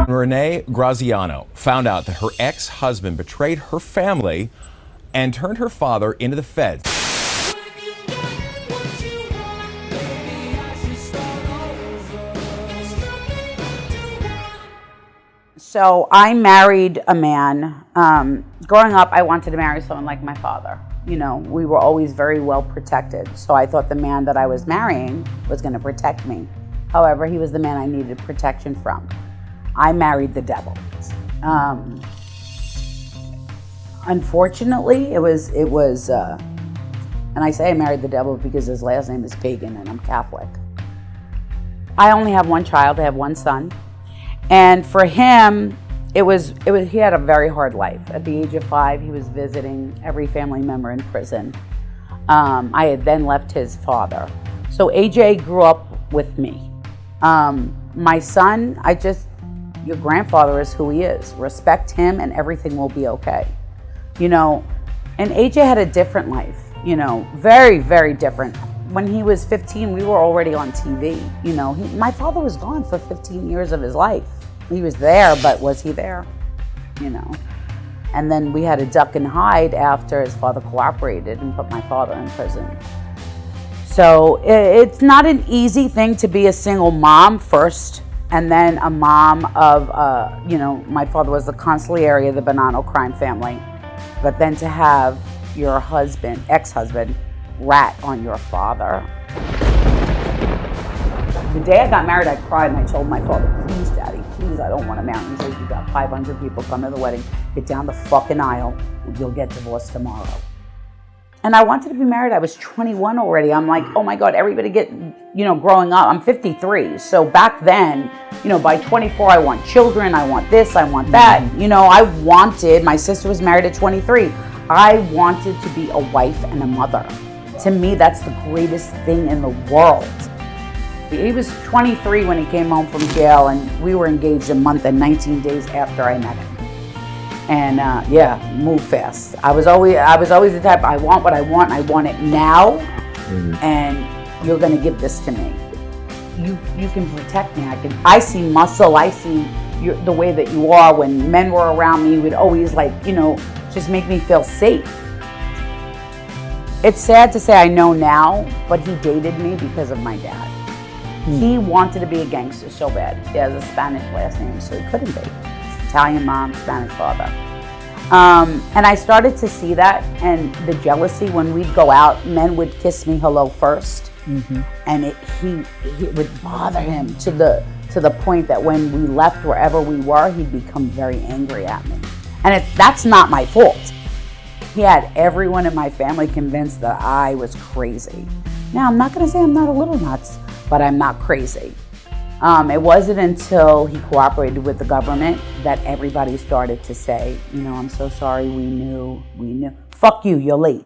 Renee Graziano found out that her ex-husband betrayed her family and turned her father into the feds. So I married a man. Growing up, I wanted to marry someone like my father. You know, we were always very well protected. So I thought the man that I was marrying was going to protect me. However, he was the man I needed protection from. I married the devil. Unfortunately, it was, and I say I married the devil because his last name is Pagan and I'm Catholic. I only have one child. I have one son. And for him, he had a very hard life. At the age of 5, he was visiting every family member in prison. I had then left his father. So AJ grew up with me. My son, your grandfather is who he is. Respect him and everything will be okay. You know, and AJ had a different life, you know, very, very different. When he was 15, we were already on TV. You know, my father was gone for 15 years of his life. He was there, but was he there? You know. And then we had to duck and hide after his father cooperated and put my father in prison. So it's not an easy thing to be a single mom first, and then a mom of, you know, my father was the Consigliere of the Bonanno Crime family. But then to have your husband, ex-husband, rat on your father. The day I got married, I cried and I told my father, please, Daddy, please, I don't want to marry. He said, you got 500 people coming to the wedding. Get down the fucking aisle. You'll get divorced tomorrow. And I wanted to be married. I was 21 already. I'm like, oh my God, everybody growing up. I'm 53. So back then, you know, by 24, I want children. I want this, I want that. You know, my sister was married at 23. I wanted to be a wife and a mother. To me, that's the greatest thing in the world. He was 23 when he came home from jail, and we were engaged a month and 19 days after I met him. And move fast. I was always the type, I want what I want it now, and you're gonna give this to me. You can protect me. I see muscle, I see the way that you are. When men were around me, you would always just make me feel safe. It's sad to say I know now, but he dated me because of my dad. He wanted to be a gangster so bad. He has a Spanish last name, so he couldn't be. Italian mom, Spanish father. And I started to see that, and the jealousy when we'd go out, men would kiss me hello first. And it would bother him to the point that when we left wherever we were, he'd become very angry at me. And that's not my fault. He had everyone in my family convinced that I was crazy. Now, I'm not gonna say I'm not a little nuts, but I'm not crazy. It wasn't until he cooperated with the government that everybody started to say, you know, I'm so sorry, we knew. Fuck you, you're late.